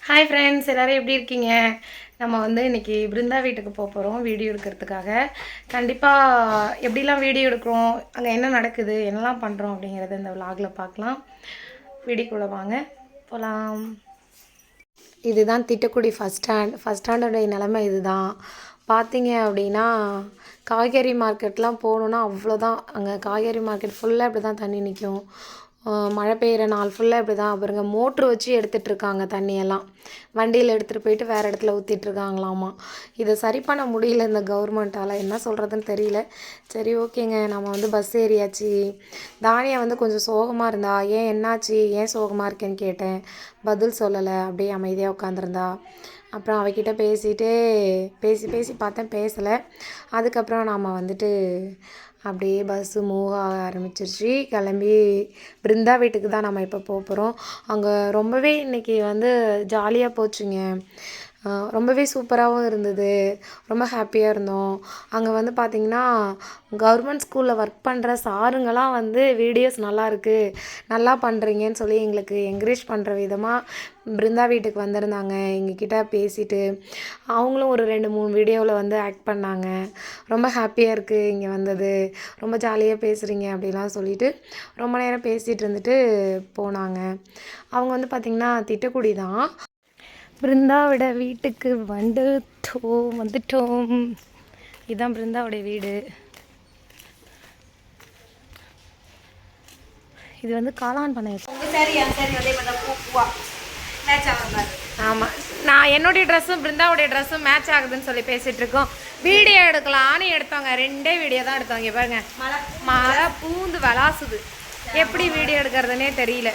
Hi friends, எல்லோரும் எப்படி இருக்கீங்க? நம்ம இன்றைக்கி பிருந்தா வீட்டுக்கு போகிறோம் வீடியோ எடுக்கிறதுக்காக. கண்டிப்பாக எப்படிலாம் வீடியோ எடுக்கிறோம், அங்கே என்ன நடக்குது, என்னெல்லாம் பண்ணுறோம் அப்படிங்கிறத இந்த விலாகில் பார்க்கலாம். வீடியோக்குள்ளே வாங்க போகலாம். இதுதான் திட்டக்குடி ஃபஸ்ட் ஸ்டாண்டோடைய நிலமை இதுதான். பார்த்தீங்க அப்படின்னா காய்கறி மார்க்கெட்லாம் போகணுன்னா அவ்வளோதான். அங்கே காய்கறி மார்க்கெட் ஃபுல்லாக இப்படி தான் தண்ணி நிற்கும். மழை பெய்கிற நாள் ஃபுல்லாக இப்படி தான். அப்புறங்க மோட்ரு வச்சு எடுத்துகிட்ருக்காங்க தண்ணியெல்லாம். வண்டியில் எடுத்துகிட்டு போயிட்டு வேறு இடத்துல ஊற்றிட்டுருக்காங்களாமா. இதை சரி பண்ண முடியல இந்த கவர்மெண்ட்டால். என்ன சொல்கிறதுன்னு தெரியல. சரி, ஓகேங்க. நம்ம பஸ் ஏறியாச்சு. தானியா கொஞ்சம் சோகமாக இருந்தா. ஏன் என்னாச்சு, ஏன் சோகமாக இருக்கேன்னு கேட்டேன். பதில் சொல்லலை, அப்படியே அமைதியாக உட்காந்துருந்தா. அப்புறம் அவகிட்ட பேசி பார்த்தேன், பேசலை. அதுக்கப்புறம் நாம் அப்படியே பஸ்ஸு மூவ் ஆக ஆரம்பிச்சிருச்சு. கிளம்பி பிருந்தா வீட்டுக்கு தான் நம்ம இப்போ போகிறோம். அங்கே ரொம்பவே இன்றைக்கி ஜாலியாக போச்சுங்க. ரொம்பவே சூப்பராகவும் இருந்தது. ரொம்ப ஹாப்பியாக இருந்தோம். அங்கே பார்த்திங்கன்னா கவர்மெண்ட் ஸ்கூலில் ஒர்க் பண்ணுற சாருங்களாம் வீடியோஸ் நல்லாயிருக்கு, நல்லா பண்ணுறீங்கன்னு சொல்லி எங்களுக்கு என்கரேஜ் பண்ணுற விதமாக பிருந்தா வீட்டுக்கு வந்திருந்தாங்க. எங்ககிட்ட பேசிட்டு அவங்களும் ஒரு 2-3 வீடியோவில் ஆக்ட் பண்ணாங்க. ரொம்ப ஹாப்பியாக இருக்குது இங்கே வந்தது, ரொம்ப ஜாலியாக பேசுகிறீங்க அப்படிலாம் சொல்லிவிட்டு ரொம்ப நேரம் பேசிகிட்டு இருந்துட்டு போனாங்க. அவங்க பார்த்திங்கன்னா திட்டக்குடி தான். பிருந்தாவோட வீட்டுக்கு வந்துட்டோம். இதுதான் பிருந்தாவோடைய வீடு. இது காளான் பண்ணை. ஆமாம், நான் என்னுடைய ட்ரெஸ்ஸும் பிருந்தாவுடைய ட்ரெஸ்ஸும் மேட்ச் ஆகுதுன்னு சொல்லி பேசிகிட்டு இருக்கோம். வீடியோ எடுக்கலான்னு எடுத்தோங்க. 2 வீடியோ தான் எடுத்தோங்க. பாருங்க, மழை பூந்து விளாசுது. எப்படி வீடியோ எடுக்கிறதுனே தெரியல.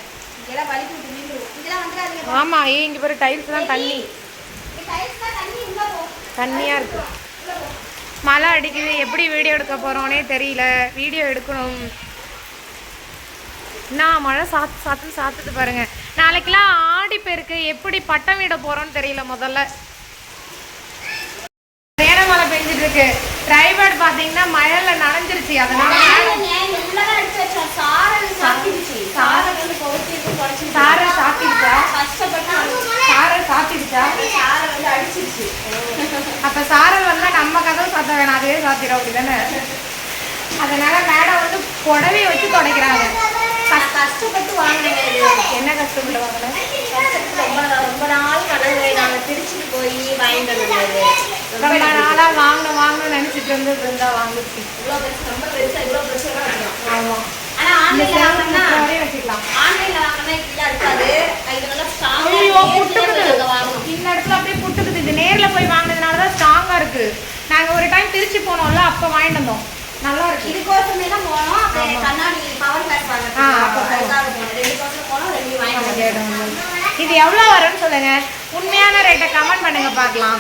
ஆமாம், இங்கே பாரு, டைல்ஸ் தான் தண்ணியாக இருக்குது. மழை அடிக்குது, எப்படி வீடியோ எடுக்க போகிறோன்னே தெரியல. வீடியோ எடுக்கணும். நான் மழை சாத்துது பாருங்க. நாளைக்கெல்லாம் ஆடி பெருக்கு, எப்படி பட்டம் விட போகிறோன்னு தெரியல. முதல்ல நேர மழை பெஞ்சிட்டு இருக்கு. டிரைவர் பார்த்தீங்கன்னா மழையில் நனைஞ்சிருச்சு. அதனால அப்ப சாரல் நம்ம கதவு சாத்த வேணாம், அதுவே சாத்திடும். அப்படிதானே? அதனால மேடம் புடவைய வச்சு துடைக்கிறாங்க. கஷ்டப்பட்டு வாங்கினேன். என்ன கஷ்டப்பட்டு வாங்கினேன்? ரொம்ப நாள் கனவு. நாங்கள் திருச்சிட்டு போய் வாங்கிட்டு வந்தது. ரொம்ப நாளாக வாங்கணும்னு நினச்சிட்டு இருந்தா வாங்கிச்சு. ரொம்ப பெருசாக இவ்வளோ பெருசாக. ஆமாம், இந்த இடத்துல அப்படியே புட்டுக்குது. இது நேரில் போய் வாங்கினதுனாலதான் ஸ்ட்ராங்கா இருக்கு. நாங்க ஒரு டைம் திருச்சி போனோம்ல, அப்ப வாங்கிட்டு வந்தோம். நல்லா இருக்கு. இதுக்கோசமே தான் போனோம். கண்ணாடி பவர் கிளாஸ் இது எவ்வளவு வரும்னு சொல்லுங்க. உண்மையான ரேட்டை கமெண்ட் பண்ணுங்க பார்க்கலாம்.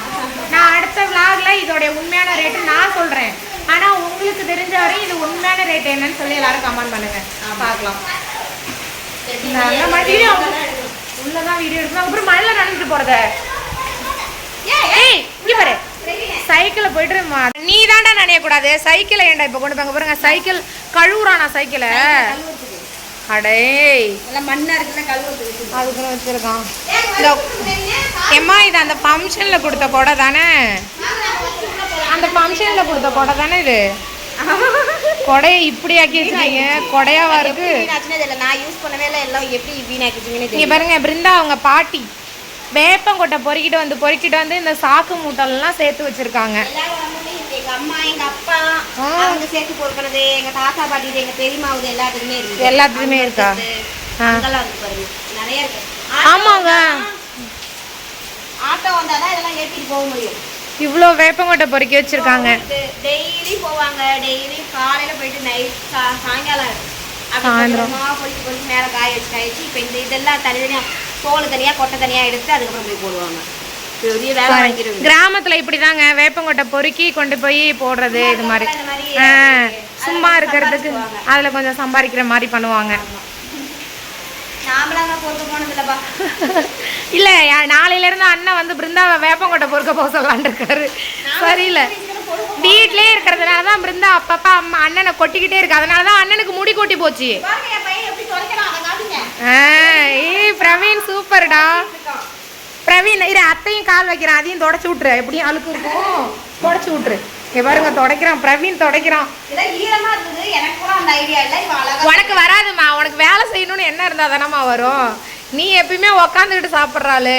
நான் அடுத்த விளாக்ல இதோடைய உண்மையான ரேட்டு நான் சொல்றேன். ஆனா உங்களுக்கு தெரிஞ்ச வரை இது உண்மையான ரேட் என்னன்னு சொல்லி எல்லாரும் கமெண்ட் பண்ணுங்க பார்க்கலாம். உள்ளதான் வீடியோ எடுக்கணும். அப்புறம் மழையில நடந்துட்டு போறத. ஏய், இங்க பாரு, சைக்கிளை போயிட்டு நீ தாண்டா நனையக்கூடாது. சைக்கிளை ஏண்டா இப்போ கொண்டு போங்க. பாருங்க, சைக்கிள் கழுவுறானா சைக்கிளை. அடே, மண்ணா இருக்குன்னா அதுக்குன்னு வச்சிருக்கான். இந்த எம்மா, இது அந்த ஃபங்க்ஷன்ல கொடுத்த கொடை தானே? அந்த ஃபங்க்ஷன்ல கொடுத்த கொடை தானே இது? கொடையை இப்படி ஆக்கி வச்சுட்டீங்க. கொடையாவா இருக்கு? நான் யூஸ் பண்ணவே இல்லை. எல்லாம் எப்படி வீணாக்கிட்டீங்கன்னு இங்க பாருங்க. பிருந்தா அவங்க பாட்டி வேப்பங்கொட்டை பொறுக்கிட்டு வந்து இந்த சாக்கு மூட்டெல்லாம் சேர்த்து வச்சிருக்காங்க. எங்க அம்மா, எங்க அப்பா அவங்க சேர்த்து பொறுக்கிறது, எங்க தாத்தா பாட்டி, எங்க பெரியமாவுது எல்லாத்துக்குமே இருக்கா? நிறைய இருக்கு. ஆமாங்க, ஆட்டோ வந்தாதான் இதெல்லாம் ஏற்றிட்டு போக முடியும். இவ்வளோ வேப்பங்கொட்டை பொறுக்கி வச்சிருக்காங்க. டெய்லி போவாங்க. டெய்லி காலையில போயிட்டு நைட் சாயங்காலம் பொறுக்கி மேலே காய வச்சு இப்போ இதெல்லாம் தனித்தனியா தோல் தனியா கொட்டை தனியா எடுத்து அதுக்கப்புறம் போய் போடுவாங்க. கிராமத்துல இப்படிதாங்க வேப்பங்கொட்டை பொறுக்கி கொண்டு போய் போடுறது. இது மாதிரி சும்மா இருக்கிறதுக்கு அதுல கொஞ்சம் சம்பாதிக்கிற மாதிரி பண்ணுவாங்க. இல்ல, நாளையில இருந்து அண்ணன் பிருந்தாவை வேப்பங்கொட்டை பொறுக்க போக சொல்லலான் இருக்காரு. சரியில்லை, வீட்லயே இருக்கிறதுனாலதான் பிருந்தா அப்பப்பா அம்மா அண்ணனை கொட்டிக்கிட்டே இருக்கு. அதனாலதான் அண்ணனுக்கு முடி கொட்டி போச்சு. பிரவீன் சூப்பர்டா. பிரவீன் இரு, அத்தையும் கால் வைக்கிறான், அதையும் தொடச்சி விட்டுரு. எப்படியும் அழுக்கு இருக்கும், தொடச்சி விட்டுரு. இங்க பாருங்க துடைக்கிறான், பிரவீன் துடைக்கிறான். உனக்கு வராதுமா, உனக்கு வேலை செய்யணும்னு என்ன இருந்தா தானம்மா வரும். நீ எப்பயுமே உக்காந்துக்கிட்டு சாப்பிட்றாள்.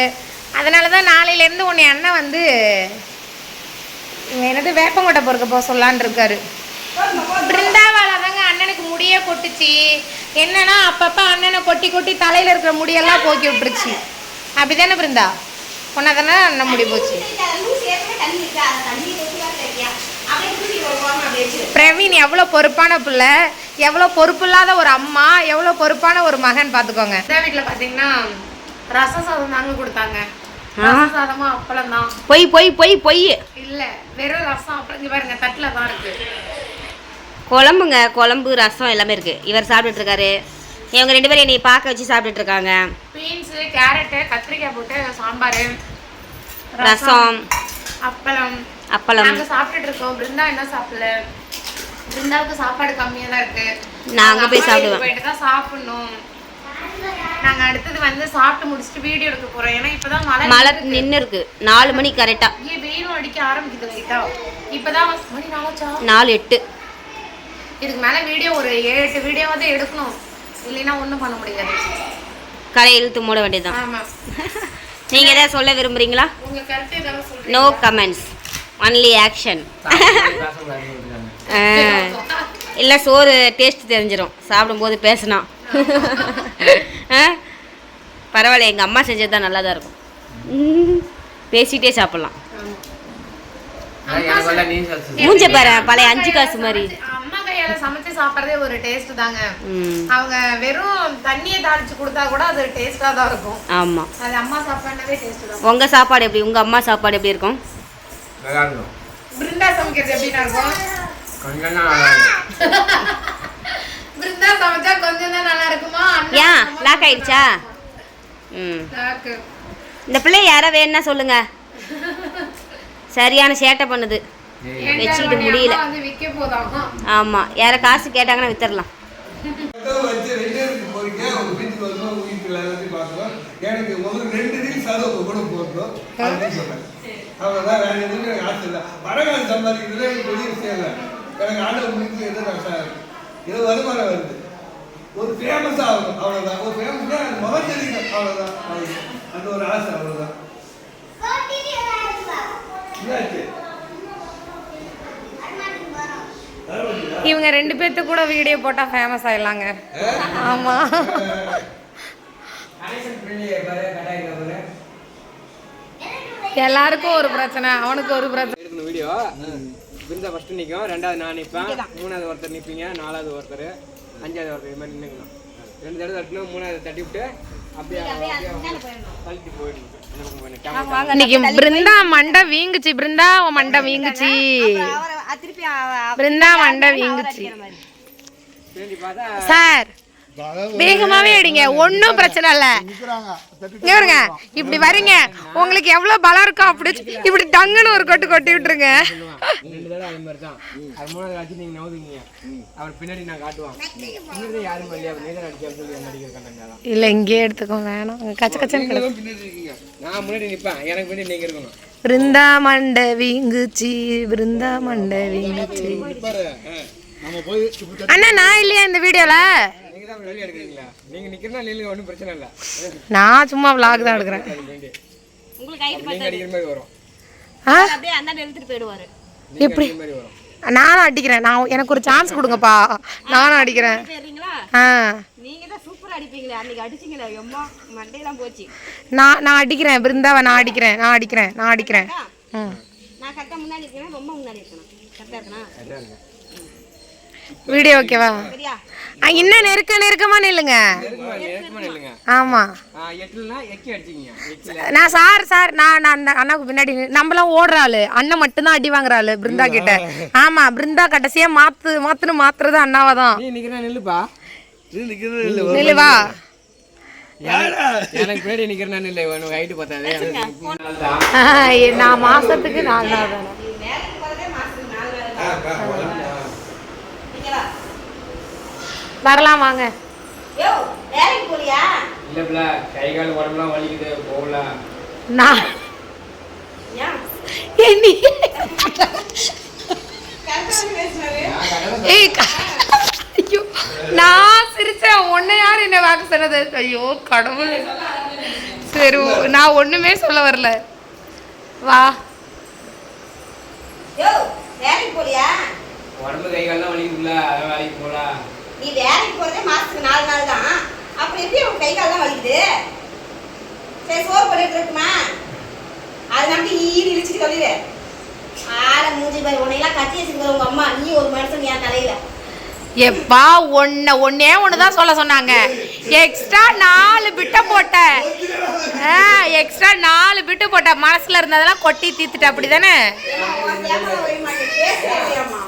அதனாலதான் நாளையிலேருந்து உன்னை அண்ணன் வந்து என்னது வேப்பங்கொட்டை பொறுக்க போக சொல்லான்னு இருக்காரு. பிருந்தாவால தாங்க அண்ணனுக்கு முடியே கொட்டுச்சு. என்னன்னா அப்பப்போ அண்ணனை கொட்டி கொட்டி தலையில இருக்கிற முடியெல்லாம் போக்கி விட்டுருச்சு. அப்படிதானே பிருந்தா? ஒன்னாதானே அண்ணன் முடி போச்சு. பிரவீன் எவ்வளோ பொறுப்பான பிள்ளை, எவ்வளோ பொறுப்பு இல்லாத ஒரு அம்மா, எவ்வளோ பொறுப்பான ஒரு மகன் பார்த்துக்கோங்க. வீட்டில் பார்த்தீங்கன்னா ரசம் சாதம் தாங்க கொடுத்தாங்க. ரசம் சாதமா அப்பளம் தான். பொய் பொய் பொய் பொய் இல்ல, வெறும் ரசம் அப்பளம். இங்க பாருங்க தட்டுல தான் இருக்கு. குழம்புங்க, குழம்பு ரசம் எல்லாமே இருக்கு. இவர் சாப்பிட்டுட்டு இருக்காரு. இவங்க 2 பேரும் என்னை பார்க்க வச்சு சாப்பிட்டுட்டு இருக்காங்க. பீன்ஸ், கேரட்டு, கத்திரிக்காய் போட்டு சாம்பார், ரசம், அப்பளம். நாங்க சாப்பிட்டுட்டு இருக்கோம். பிருந்தா என்ன சாப்பிடல. பிருந்தாவுக்கு சாப்பாடு கம்மியா தான் இருக்கு. நாங்க போய் சாப்பிடுவோம். போயிட்டு தான் சாப்பிடணும். நாங்க அடுத்தது வந்து சாப்பிட்டு முடிச்சுட்டு வீடியோ எடுக்க போறோம். ஏன்னா இப்பதான் மழை நின்று இருக்கு. 4 மணி கரெக்டா. வெயிலும் அடிக்க ஆரம்பிக்குது லைட்டா. இப்பதான் மணி 4:08. இதுக்கு மேல வீடியோ ஒரு 7-8 வீடியோவாவது எடுக்கணும். இல்லைன்னா ஒன்றும் பண்ண முடியாது. கரை இழுத்து மூட வேண்டியதுதான். ஆமா. நீங்க ஏதாவது சொல்ல விரும்புறீங்களா? உங்க கருத்து ஏதாவது சொல்றீங்க? No comments, only action. இல்லை சோறு டேஸ்ட் தெரிஞ்சிடும் சாப்பிடும்போது பேசினா. பரவாயில்ல, எங்கள் அம்மா செஞ்சது தான் நல்லா தான் இருக்கும். பேசிகிட்டே சாப்பிட்லாம். மூஞ்ச பாரு, பழைய 5 காசு மாதிரி. அம்மா கையால சமைச்சு சாப்பிட்றதே ஒரு டேஸ்ட் தாங்க. அவங்க வெறும் தண்ணியை தாளிச்சு கொடுத்தா கூட அது டேஸ்டா தான் இருக்கும். ஆமா, அது அம்மா சாப்பாடுனவே டேஸ்ட் தான். உங்க சாப்பாடு எப்படி, உங்க அம்மா சாப்பாடு எப்படி இருக்கும்? பிருந்தா சமைக்கிறது எப்படின்னா இருக்கும்? பிருந்தா சமைச்சா கொஞ்சம் தான் நல்லா இருக்குமா? ஏன் லாக் ஆயிடுச்சா? இந்த பிள்ளை யாரா வேணும்னா சொல்லுங்க. சரியான சேட்டை பண்ணுது, வச்சுக்கிட்டு முடியல. ஆமா, யார காசு கேட்டாங்கன்னா வித்தரலாம். ஒரு ஃபேமஸ் ஆகும், அவ்வளோதான். ஒரு ஃபேமஸ்னா முகம் தெரியும், அவ்வளோதான். அந்த ஒரு ஆசை, அவ்வளோதான். இவங்க 2 பேர்த்து கூட வீடியோ போட்டா ஃபேமஸ் ஆயிடலாங்க. ஆமா, எல்லாருக்கும் ஒரு பிரச்சனை, அவனுக்கு ஒரு பிரச்சனை. வீடியோ பிருந்தா ஃபர்ஸ்ட் நிற்கும், 2வது நான் நிற்பேன், 3வது ஒருத்தர் நிற்பீங்க, 4வது ஒருத்தர், 5வது ஒருத்தர். இது மாதிரி நின்றுக்கலாம். 2 தடவை தட்டணும், 3வது தட்டி விட்டு அப்படியே தள்ளிட்டு போயிடணும். இன்னைக்கு பிருந்தா மண்டை வீங்குச்சு. பிருந்தா மண்டை வீங்குச்சு. பிருந்தா மண்டை வீங்குச்சு. சார் வேகமாவே அடிங்க, ஒன்றும் பிரச்சனை இல்லை. இங்க வருங்க, இப்படி வரீங்க, உங்களுக்கு எவ்வளவு பலம் இருக்கும். அப்படி இப்படி டங்குன்னு ஒரு கொட்டு கொட்டி விட்டுருங்க. இல்ல இங்கே எடுத்துக்கோ, வேணாம். கச்ச கச்சன்னு பிருந்தா மண்டை வீங்குச்சு, பிருந்தா மண்டை வீங்குச்சு. அண்ணா நான் இல்லையா இந்த வீடியோல? நான் சும்மா vlog தான் எடுக்கிறேன். எப்படி நானும் அடிக்கிறேன். நான் எனக்கு ஒரு சான்ஸ் கொடுங்கப்பா, நானும் அடிக்கிறேன். நான் அடிக்கிறேன் பிருந்தாவை, நான் அடிக்கிறேன். வீடியோ ஓகேவா? இன்னும் நெருக்கமா நில்லுங்க. ஆமா, நான் சார் நான் அந்த அண்ணாவுக்கு பின்னாடி. நம்மளாம் ஓடுறாள், அண்ணன் மட்டும்தான் அடி வாங்குறாள் பிருந்தா கிட்ட. ஆமா, பிருந்தா கடைசியா மாத்துறது அண்ணாவா தான். நில்லுவா, நான் மாசத்துக்கு 4 நாள் தானே. வரலாம் வாங்க. நான் ஏன் என்னி ஏய் ஐயோ நான் சிரிச்சேன் உன்னை யார் என்ன வாக்கு சொன்னது ஐயோ கடவுள் சரி நான் ஒண்ணுமே சொல்ல வரல வா யோ வேலைக்கு போலியா உடம்பு கை கால்லாம் வலிக்குதுல்ல அதான் வேலைக்கு போகலாம். நீ வேலைக்கு போறதே மாசத்துக்கு 4 நாள் தான் அப்புறம் எப்படி உன் கை கால்லாம் வலிக்குது சரி சோறு பண்ணிட்டு இருக்குமா அது நம்பி ஈடு இழிச்சிட்டு கழுவு ஆட மூஞ்சி பாரு உன்னையெல்லாம் கட்டி வச்சுக்கிற உங்க அம்மா நீ ஒரு மனுஷன் என் தலையில எப்பா ஒன்னே ஒண்ணுதான் சொல்ல சொன்னாங்க எக்ஸ்ட்ரா 4 பிட்ட போட்ட எக்ஸ்ட்ரா 4 பிட்டு போட்ட மனசுல இருந்ததெல்லாம் கொட்டி தீத்துட்ட அப்படிதானே கேமரா வை மாட்டேன் பேசுறியாமா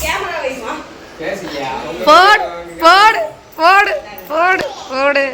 கேமரா வைமா பேசியா போடு போடு போடு போடு போடு